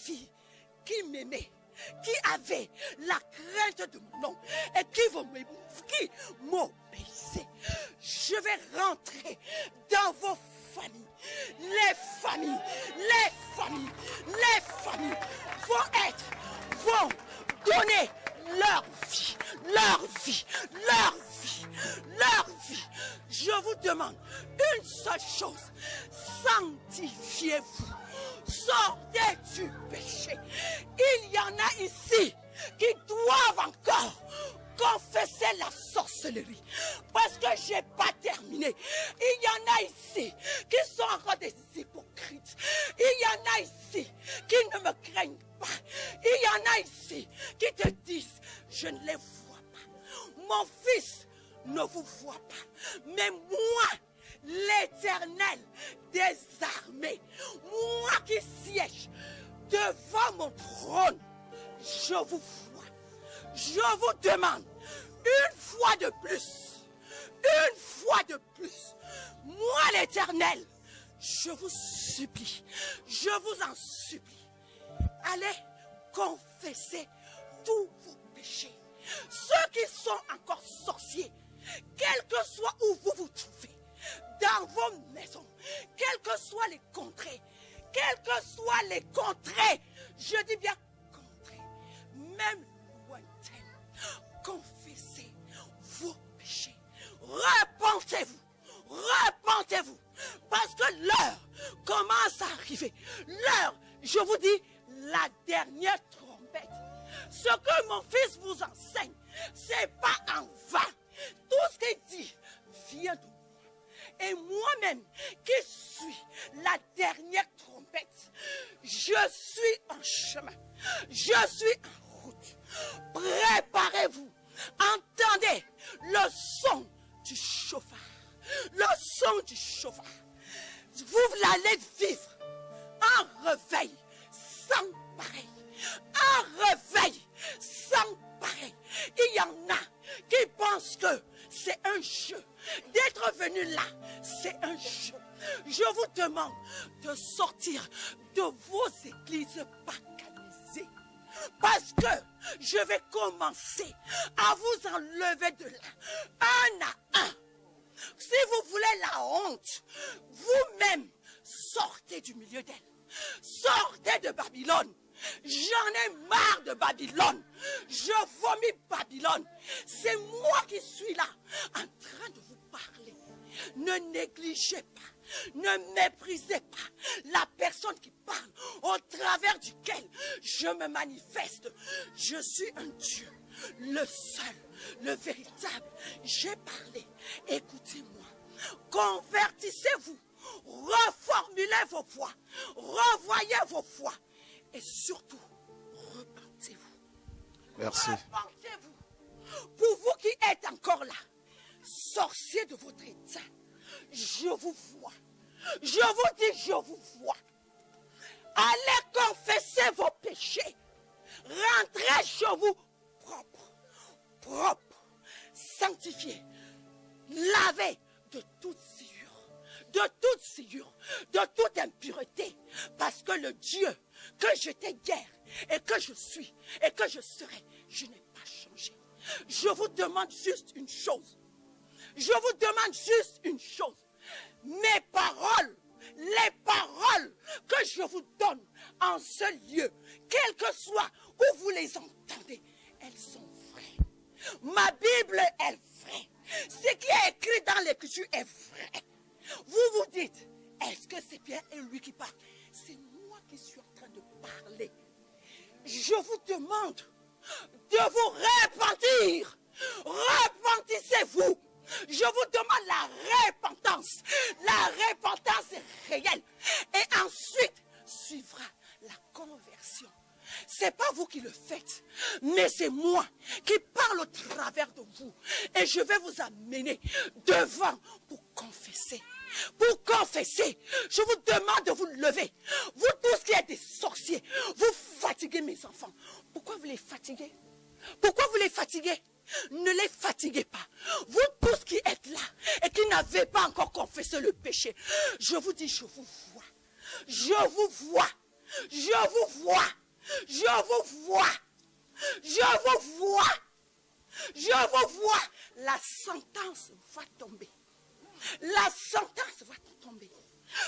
filles qui m'aimaient, qui avaient la crainte de mon nom et qui m'obéissaient. Je vais rentrer dans vos familles. Les familles vont donner leur vie. Je vous demande une seule chose, sanctifiez-vous, sortez du péché. Il y en a ici qui doivent encore confesser la sorcellerie, parce que je n'ai pas terminé. Il y en a ici qui sont encore des hypocrites. Il y en a ici qui ne me craignent pas. Il y en a ici qui te disent, je ne les vois pas. Mon fils ne vous voit pas. Mais moi, l'Éternel des armées, moi qui siège devant mon trône, je vous vois. Je vous demande une fois de plus, moi l'Éternel, je vous supplie, je vous en supplie, allez confesser tous vos péchés. Ceux qui sont encore sorciers, quel que soit où vous vous trouvez, dans vos maisons, quelles que soient les contrées, je dis bien contrées, même lointaines, confessez vos péchés, repentez-vous, parce que l'heure commence à arriver, l'heure, je vous dis, la dernière trompette. Ce que mon fils vous enseigne, c'est pas en vain. Tout ce qu'il dit vient de moi. Et moi-même, qui suis la dernière trompette, je suis en chemin. Je suis en route. Préparez-vous. Entendez le son du chauffard. Le son du chauffard. Vous allez vivre un réveil sans pareil. Un réveil sans pareil. Il y en a qui pensent que c'est un jeu. D'être venu là, c'est un jeu. Je vous demande de sortir de vos églises paganisées. Parce que je vais commencer à vous enlever de là, un à un. Si vous voulez la honte, vous-même, sortez du milieu d'elle. Sortez de Babylone. J'en ai marre de Babylone. Je vomis Babylone. C'est moi qui suis là, en train de vous parler. Ne négligez pas, ne méprisez pas la personne qui parle, au travers duquel je me manifeste. Je suis un Dieu, le seul, le véritable. J'ai parlé, écoutez-moi. Convertissez-vous, reformulez vos voix, revoyez vos voix. Et surtout, repentez-vous. Merci. Repentez-vous. Pour vous qui êtes encore là, sorciers de votre état, je vous vois. Je vous dis, je vous vois. Allez confesser vos péchés. Rentrez chez vous propre, sanctifié, lavé de toute souillure, de toute impureté. Parce que le Dieu que j'étais hier et que je suis et que je serai, je n'ai pas changé. Je vous demande juste une chose. Mes paroles, les paroles que je vous donne en ce lieu, quel que soit où vous les entendez, elles sont vraies. Ma Bible est vraie. Ce qui est écrit dans l'Écriture est vrai. Vous vous dites, est-ce que c'est bien lui qui parle? C'est moi qui suis en train de parler. Je vous demande de vous repentir. Repentissez-vous. Je vous demande la repentance. La repentance est réelle. Et ensuite, suivra la conversion. C'est pas vous qui le faites, mais c'est moi qui parle au travers de vous. Et je vais vous amener devant pour confesser. Pour confesser, je vous demande de vous lever. Vous tous qui êtes des sorciers, vous fatiguez mes enfants. Pourquoi vous les fatiguez? Pourquoi vous les fatiguez? Ne les fatiguez pas. Vous tous qui êtes là et qui n'avez pas encore confessé le péché, je vous dis, je vous vois. Je vous vois. Je vous vois. Je vous vois. Je vous vois. Je vous vois. La sentence va tomber. La sentence va tomber.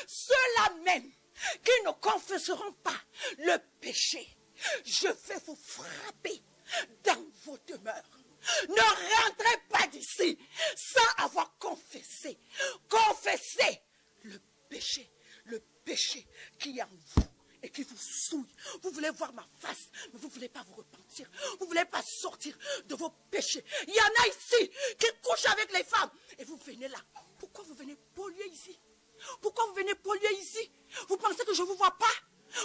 Ceux-là même qui ne confesseront pas le péché, je vais vous frapper dans vos demeures. Ne rentrez pas d'ici sans avoir confessé. Confessez le péché qui est en vous et qui vous souille. Vous voulez voir ma face, mais vous ne voulez pas vous repentir. Vous ne voulez pas sortir de vos péchés. Il y en a ici qui couchent avec les femmes. Et vous venez là. Pourquoi vous venez polluer ici? Pourquoi vous venez polluer ici? Vous pensez que je ne vous vois pas?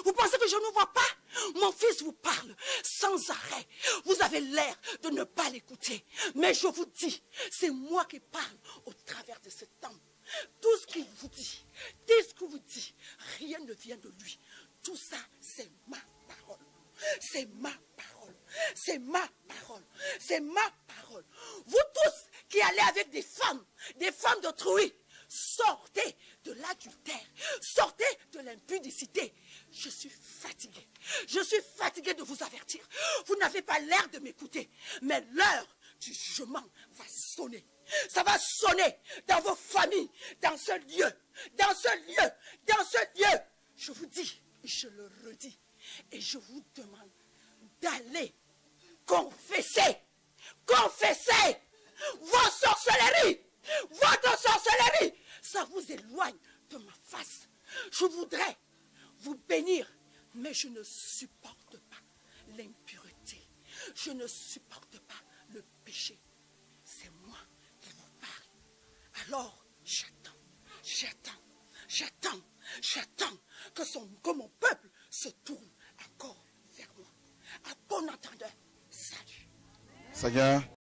Vous pensez que je ne vous vois pas? Mon fils vous parle sans arrêt. Vous avez l'air de ne pas l'écouter. Mais je vous dis, c'est moi qui parle au travers de cet homme. Tout ce qu'il vous dit, rien ne vient de lui. Tout ça, c'est ma parole. C'est ma parole. C'est ma parole. C'est ma parole. Vous tous qui allez avec des femmes d'autrui, sortez de l'adultère, sortez de l'impudicité. Je suis fatigué. Je suis fatigué de vous avertir. Vous n'avez pas l'air de m'écouter, mais l'heure du jugement va sonner. Ça va sonner dans vos familles, dans ce lieu, dans ce lieu, dans ce lieu. Je vous dis, je le redis, et je vous demande d'aller confesser, confesser vos sorcelleries, votre sorcellerie. Ça vous éloigne de ma face. Je voudrais vous bénir, mais je ne supporte pas l'impureté. Je ne supporte pas le péché. C'est moi qui vous parle. Alors, j'attends que mon peuple se tourne encore vers moi. À bon entendeur, salut. Seigneur,